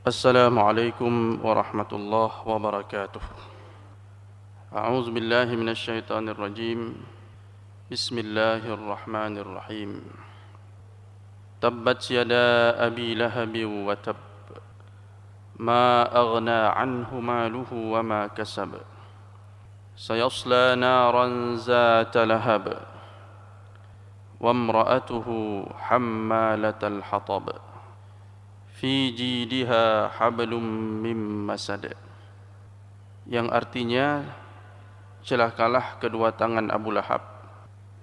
السلام عليكم ورحمة الله وبركاته. أعوذ بالله من الشيطان الرجيم. بسم الله الرحمن الرحيم. تبت يدا أبي لهب وتب ما أغنى عنه ماله وما كسب سيصلى نارا ذات لهب وامرأته حمالة الحطب fi jidiha hablum mim masad, yang artinya celakalah kedua tangan Abu Lahab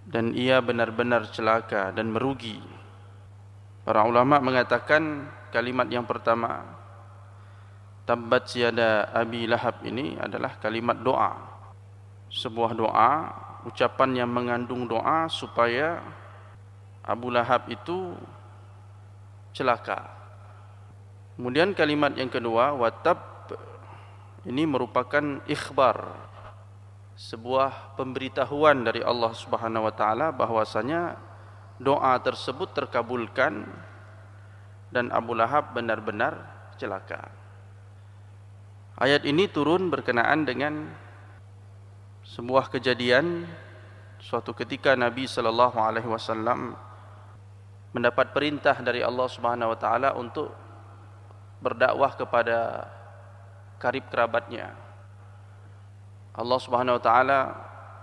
dan ia benar-benar celaka dan merugi. Para ulama mengatakan kalimat yang pertama tabbat yada Abi Lahab ini adalah kalimat doa, sebuah doa, ucapan yang mengandung doa supaya Abu Lahab itu celaka. Kemudian kalimat yang kedua, watab, ini merupakan ikhbar, sebuah pemberitahuan dari Allah Subhanahu wa taala bahwasanya doa tersebut terkabulkan dan Abu Lahab benar-benar celaka. Ayat ini turun berkenaan dengan sebuah kejadian suatu ketika Nabi sallallahu alaihi wasallam mendapat perintah dari Allah Subhanahu wa taala untuk berdakwah kepada karib kerabatnya. Allah Subhanahu wa taala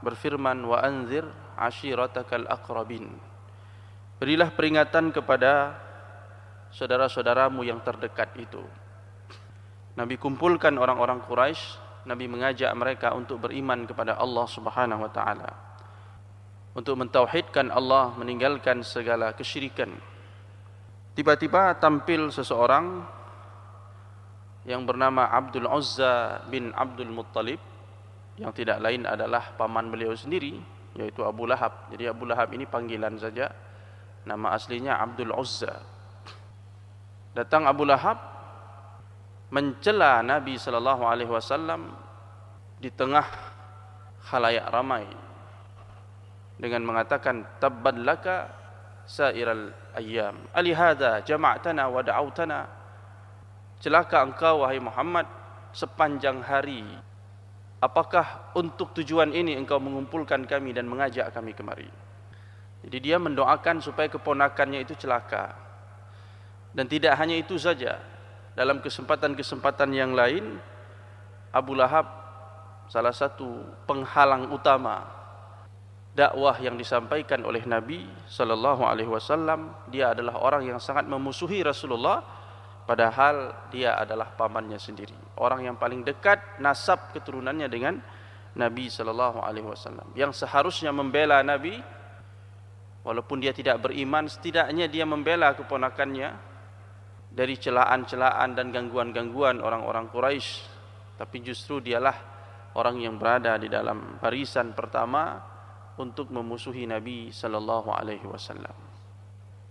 berfirman, wa anzir ashiratakal aqrabin. Berilah peringatan kepada saudara-saudaramu yang terdekat itu. Nabi kumpulkan orang-orang Quraisy, Nabi mengajak mereka untuk beriman kepada Allah Subhanahu wa taala, untuk mentauhidkan Allah, meninggalkan segala kesyirikan. Tiba-tiba tampil seseorang yang bernama Abdul Uzza bin Abdul Muttalib, yang tidak lain adalah paman beliau sendiri, yaitu Abu Lahab. Jadi Abu Lahab ini panggilan saja, nama aslinya Abdul Uzza. Datang Abu Lahab mencela Nabi sallallahu alaihi wasallam di tengah khalayak ramai dengan mengatakan, tabban laka sairal ayyam alihada jama'tana wa da'autana. Celaka engkau wahai Muhammad sepanjang hari. Apakah untuk tujuan ini engkau mengumpulkan kami dan mengajak kami kemari? Jadi dia mendoakan supaya keponakannya itu celaka. Dan tidak hanya itu saja, dalam kesempatan-kesempatan yang lain, Abu Lahab salah satu penghalang utama dakwah yang disampaikan oleh Nabi sallallahu alaihi wasallam. Dia adalah orang yang sangat memusuhi Rasulullah, padahal dia adalah pamannya sendiri, orang yang paling dekat nasab keturunannya dengan Nabi sallallahu alaihi wasallam, yang seharusnya membela Nabi walaupun dia tidak beriman. Setidaknya dia membela keponakannya dari celaan-celaan dan gangguan-gangguan orang-orang Quraisy, tapi justru dialah orang yang berada di dalam barisan pertama untuk memusuhi Nabi sallallahu alaihi wasallam.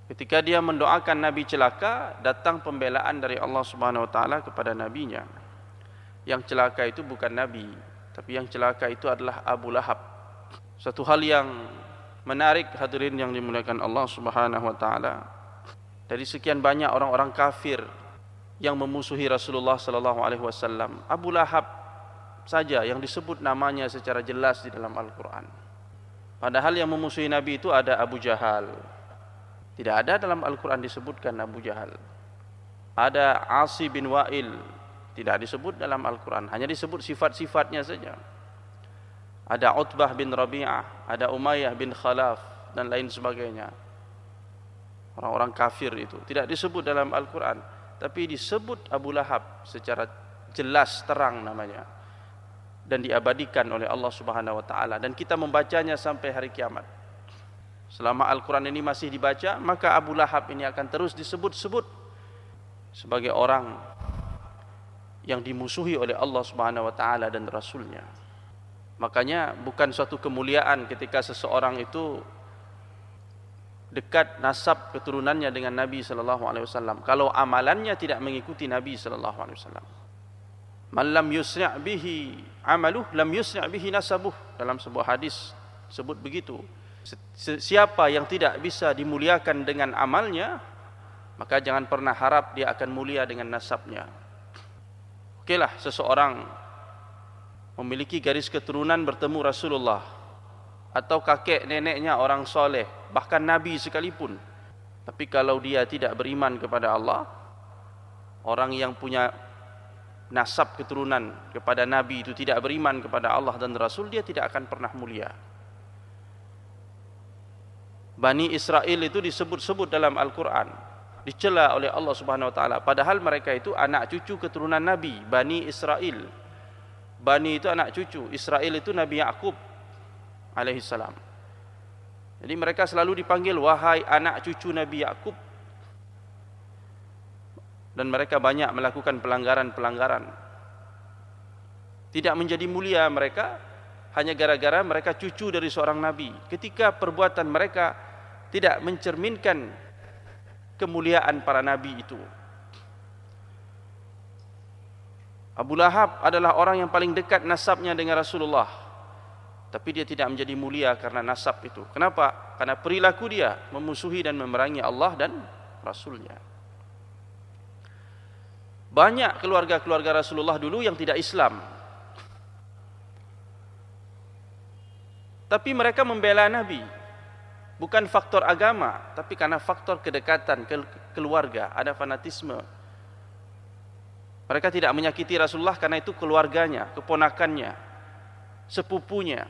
Ketika dia mendoakan Nabi celaka, datang pembelaan dari Allah Subhanahu wa taala kepada nabinya. Yang celaka itu bukan Nabi, tapi yang celaka itu adalah Abu Lahab. Satu hal yang menarik, hadirin yang dimuliakan Allah Subhanahu wa taala, dari sekian banyak orang-orang kafir yang memusuhi Rasulullah sallallahu alaihi wasallam, Abu Lahab saja yang disebut namanya secara jelas di dalam Al-Qur'an. Padahal yang memusuhi Nabi itu ada Abu Jahal. Tidak ada dalam Al-Quran disebutkan Abu Jahal. Ada Asi bin Wa'il, tidak disebut dalam Al-Quran, hanya disebut sifat-sifatnya saja. Ada Utbah bin Rabi'ah, ada Umayyah bin Khalaf, dan lain sebagainya. Orang-orang kafir itu tidak disebut dalam Al-Quran, tapi disebut Abu Lahab secara jelas terang namanya, dan diabadikan oleh Allah Subhanahu wa taala, dan kita membacanya sampai hari kiamat. Selama Al-Quran ini masih dibaca, maka Abu Lahab ini akan terus disebut-sebut sebagai orang yang dimusuhi oleh Allah Subhanahu wa taala dan Rasulnya. Makanya bukan suatu kemuliaan ketika seseorang itu dekat nasab keturunannya dengan Nabi sallallahu alaihi wasallam kalau amalannya tidak mengikuti Nabi sallallahu alaihi wasallam. Man lam yusri' bihi amaluh lam yusri' bihi nasabuh, dalam sebuah hadis sebut begitu. Siapa yang tidak bisa dimuliakan dengan amalnya, maka jangan pernah harap dia akan mulia dengan nasabnya. Okelah, seseorang memiliki garis keturunan bertemu Rasulullah, atau kakek neneknya orang soleh, bahkan Nabi sekalipun, tapi kalau dia tidak beriman kepada Allah, orang yang punya nasab keturunan kepada Nabi itu tidak beriman kepada Allah dan Rasul, dia tidak akan pernah mulia. Bani Israel itu disebut-sebut dalam Al-Quran, dicela oleh Allah Subhanahu Wa Taala, padahal mereka itu anak cucu keturunan Nabi. Bani Israel, Bani itu anak cucu, Israel itu Nabi Ya'qub alaihissalam. Jadi mereka selalu dipanggil wahai anak cucu Nabi Ya'qub, dan mereka banyak melakukan pelanggaran-pelanggaran. Tidak menjadi mulia mereka hanya gara-gara mereka cucu dari seorang nabi, ketika perbuatan mereka tidak mencerminkan kemuliaan para nabi itu. Abu Lahab adalah orang yang paling dekat nasabnya dengan Rasulullah, tapi dia tidak menjadi mulia karena nasab itu. Kenapa? Karena perilaku dia memusuhi dan memerangi Allah dan Rasulnya. Banyak keluarga-keluarga Rasulullah dulu yang tidak Islam, tapi mereka membela Nabi, bukan faktor agama, tapi karena faktor kedekatan keluarga, ada fanatisme. Mereka tidak menyakiti Rasulullah karena itu keluarganya, keponakannya, sepupunya.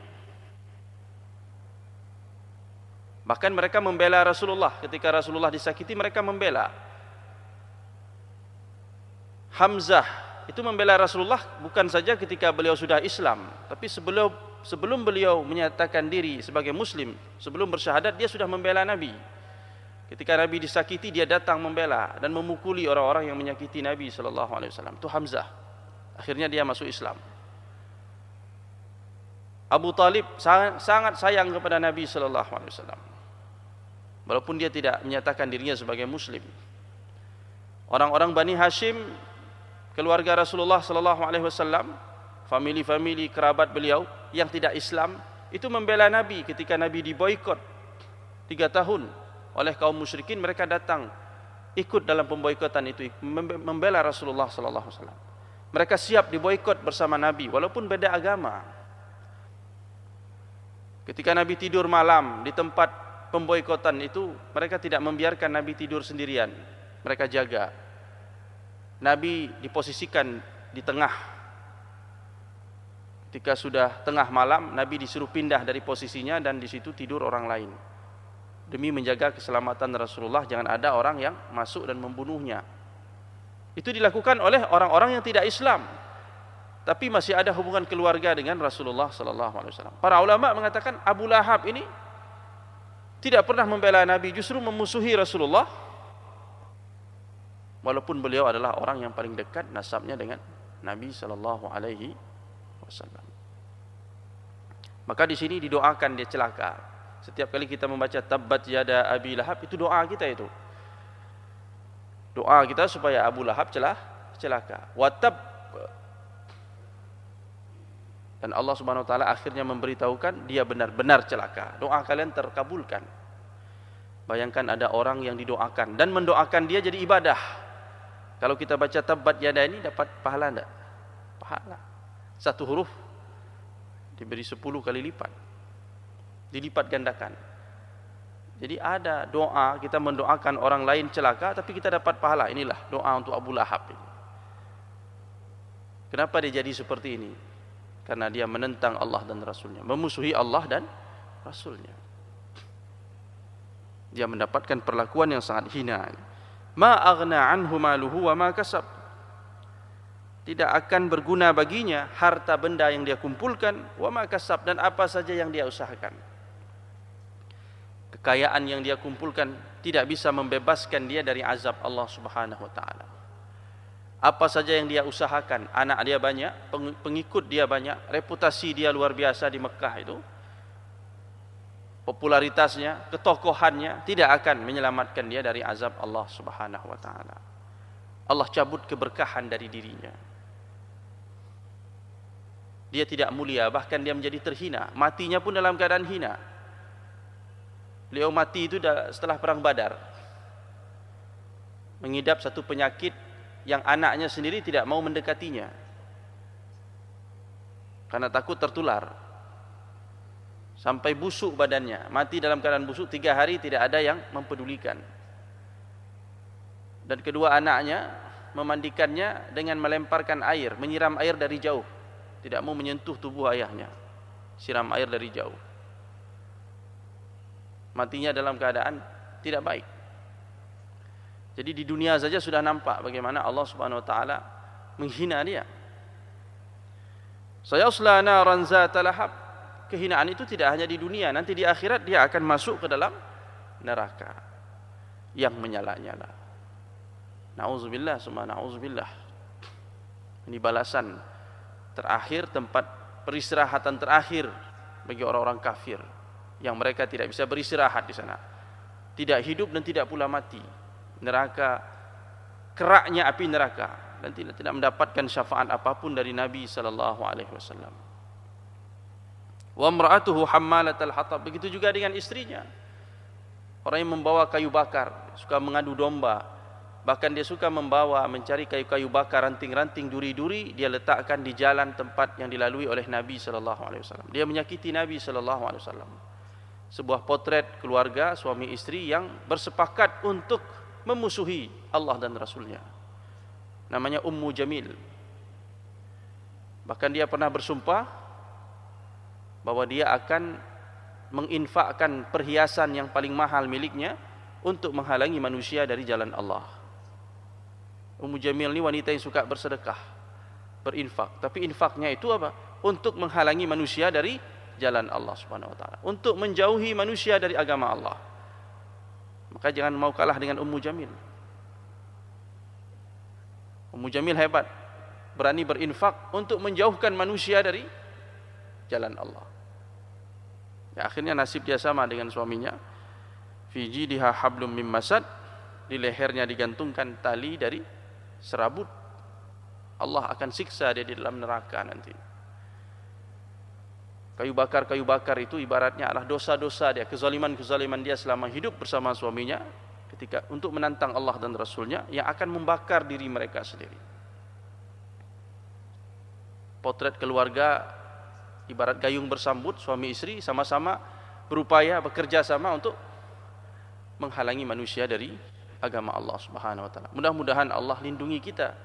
Bahkan mereka membela Rasulullah, ketika Rasulullah disakiti mereka membela. Hamzah itu membela Rasulullah bukan saja ketika beliau sudah Islam, tapi sebelum beliau menyatakan diri sebagai Muslim, sebelum bersyahadat, dia sudah membela Nabi. Ketika Nabi disakiti, dia datang membela dan memukuli orang-orang yang menyakiti Nabi SAW. Itu Hamzah. Akhirnya dia masuk Islam. Abu Talib sangat sayang kepada Nabi SAW, walaupun dia tidak menyatakan dirinya sebagai Muslim. Orang-orang Bani Hashim, keluarga Rasulullah SAW, famili-famili kerabat beliau yang tidak Islam, itu membela Nabi ketika Nabi diboikot 3 tahun oleh kaum musyrikin. Mereka datang ikut dalam pemboikotan itu, membela Rasulullah SAW. Mereka siap diboikot bersama Nabi walaupun beda agama. Ketika Nabi tidur malam di tempat pemboikotan itu, mereka tidak membiarkan Nabi tidur sendirian, mereka jaga. Nabi diposisikan di tengah. Ketika sudah tengah malam, Nabi disuruh pindah dari posisinya dan di situ tidur orang lain, demi menjaga keselamatan Rasulullah, jangan ada orang yang masuk dan membunuhnya. Itu dilakukan oleh orang-orang yang tidak Islam, tapi masih ada hubungan keluarga dengan Rasulullah SAW. Para ulama mengatakan Abu Lahab ini tidak pernah membela Nabi, justru memusuhi Rasulullah, walaupun beliau adalah orang yang paling dekat nasabnya dengan Nabi SAW. Maka di sini didoakan dia celaka. Setiap kali kita membaca tabbat yada Abi Lahab, itu doa kita itu. Doa kita supaya Abu Lahab celaka. Watab. Dan Allah Subhanahu Wa Taala akhirnya memberitahukan dia benar-benar celaka. Doa kalian terkabulkan. Bayangkan ada orang yang didoakan dan mendoakan dia jadi ibadah. Kalau kita baca tabbat yada ini dapat pahala enggak? Pahala. 1 huruf diberi 10 kali lipat. Dilipat gandakan. Jadi ada doa, kita mendoakan orang lain celaka, tapi kita dapat pahala. Inilah doa untuk Abu Lahab ini. Kenapa dia jadi seperti ini? Karena dia menentang Allah dan Rasulnya, memusuhi Allah dan Rasulnya. Dia mendapatkan perlakuan yang sangat hina. Ma aghna anhu maluhu wa ma kasab. Tidak akan berguna baginya harta benda yang dia kumpulkan, wa ma kasab, dan apa saja yang dia usahakan. Kekayaan yang dia kumpulkan tidak bisa membebaskan dia dari azab Allah Subhanahu Wa Taala. Apa saja yang dia usahakan, anak dia banyak, pengikut dia banyak, reputasi dia luar biasa di Mekah itu, popularitasnya, ketokohannya tidak akan menyelamatkan dia dari azab Allah Subhanahu Wa Taala. Allah cabut keberkahan dari dirinya. Dia tidak mulia, bahkan dia menjadi terhina. Matinya pun dalam keadaan hina. Beliau mati itu setelah perang Badar. mengidap satu penyakit yang anaknya sendiri tidak mau mendekatinya karena takut tertular, sampai busuk badannya, mati dalam keadaan busuk 3 hari, tidak ada yang mempedulikan. Dan kedua anaknya memandikannya dengan melemparkan air, menyiram air dari jauh, tidak mau menyentuh tubuh ayahnya, siram air dari jauh. Matinya dalam keadaan tidak baik. Jadi di dunia saja sudah nampak bagaimana Allah Subhanahu wa taala menghina dia. Sayasla naran zata lahab. Kehinaan itu tidak hanya di dunia, nanti di akhirat dia akan masuk ke dalam neraka yang menyala-nyala. Nauzubillah summa nauzubillah. Ini balasan terakhir, tempat peristirahatan terakhir bagi orang-orang kafir yang mereka tidak bisa beristirahat di sana. Tidak hidup dan tidak pula mati. Neraka, keraknya api neraka, dan tidak mendapatkan syafaat apapun dari Nabi sallallahu alaihi wasallam. Wa imra'atuhu hammalatal hatab. Begitu juga dengan istrinya. Orang yang membawa kayu bakar, suka mengadu domba. Bahkan dia suka mencari kayu-kayu bakar, ranting-ranting, duri-duri, dia letakkan di jalan tempat yang dilalui oleh Nabi sallallahu alaihi wasallam. Dia menyakiti Nabi sallallahu alaihi wasallam. Sebuah potret keluarga suami istri yang bersepakat untuk memusuhi Allah dan Rasulnya. Namanya Ummu Jamil. Bahkan dia pernah bersumpah bahwa dia akan menginfakkan perhiasan yang paling mahal miliknya untuk menghalangi manusia dari jalan Allah. Ummu Jamil ini wanita yang suka bersedekah, berinfak. Tapi infaknya itu apa? Untuk menghalangi manusia dari jalan Allah Subhanahu wa taala, untuk menjauhi manusia dari agama Allah. Maka jangan mau kalah dengan Ummu Jamil. Ummu Jamil hebat, berani berinfak untuk menjauhkan manusia dari jalan Allah. Ya, akhirnya nasib dia sama dengan suaminya. Fi jidiha hablum mim masad, di lehernya digantungkan tali dari serabut. Allah akan siksa dia di dalam neraka nanti. Kayu bakar itu ibaratnya adalah dosa-dosa dia, kezaliman-kezaliman dia selama hidup bersama suaminya ketika untuk menantang Allah dan Rasulnya, yang akan membakar diri mereka sendiri. Potret keluarga ibarat gayung bersambut, suami istri sama-sama berupaya bekerja sama untuk menghalangi manusia dari agama Allah Subhanahu wa taala. Mudah-mudahan Allah lindungi kita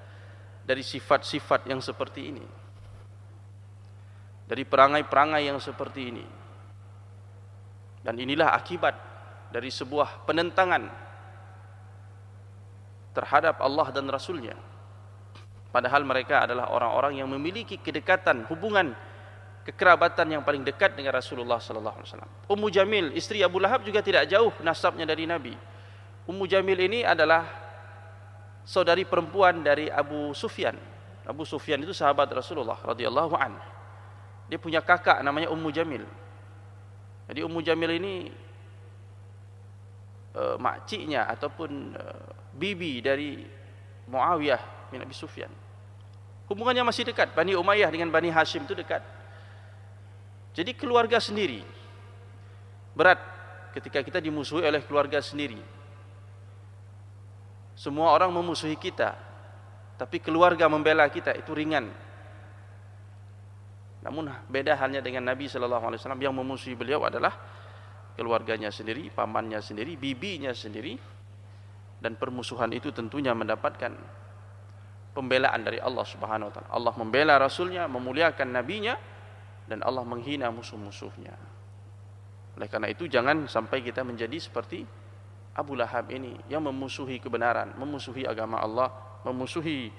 dari sifat-sifat yang seperti ini, dari perangai-perangai yang seperti ini. Dan inilah akibat dari sebuah penentangan terhadap Allah dan Rasulnya. Padahal mereka adalah orang-orang yang memiliki kedekatan, hubungan kekerabatan yang paling dekat dengan Rasulullah sallallahu alaihi wasallam. Ummu Jamil, istri Abu Lahab, juga tidak jauh nasabnya dari Nabi. Ummu Jamil ini adalah saudari perempuan dari Abu Sufyan. Abu Sufyan itu sahabat Rasulullah radhiyallahu anhu. Dia punya kakak namanya Ummu Jamil. Jadi Ummu Jamil ini makciknya ataupun bibi dari Muawiyah bin Abi Sufyan. Hubungannya masih dekat. Bani Umayyah dengan Bani Hashim itu dekat. Jadi keluarga sendiri berat ketika kita dimusuhi oleh keluarga sendiri. Semua orang memusuhi kita, tapi keluarga membela kita itu ringan. Namun beda halnya dengan Nabi sallallahu alaihi wasallam, yang memusuhi beliau adalah keluarganya sendiri, pamannya sendiri, bibinya sendiri. Dan permusuhan itu tentunya mendapatkan pembelaan dari Allah Subhanahu wa taala. Allah membela Rasulnya, memuliakan nabinya, dan Allah menghina musuh-musuhnya. Oleh karena itu jangan sampai kita menjadi seperti Abu Lahab ini, yang memusuhi kebenaran, memusuhi agama Allah, memusuhi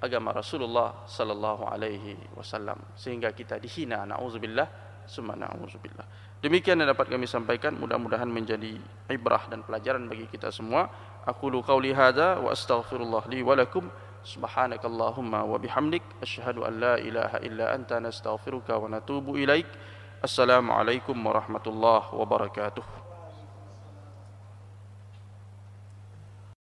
agama Rasulullah sallallahu alaihi wasallam, sehingga kita dihina. Nauzubillah summa nauzubillah. Demikian yang dapat kami sampaikan, mudah-mudahan menjadi ibrah dan pelajaran bagi kita semua. Aqulu qauli hadza wa astaghfirullah li wa lakum. Subhanakallahumma wa bihamdik, asyhadu an la ilaha illa anta, nastaghfiruka wa natubu ilaik. Assalamualaikum warahmatullahi wabarakatuh.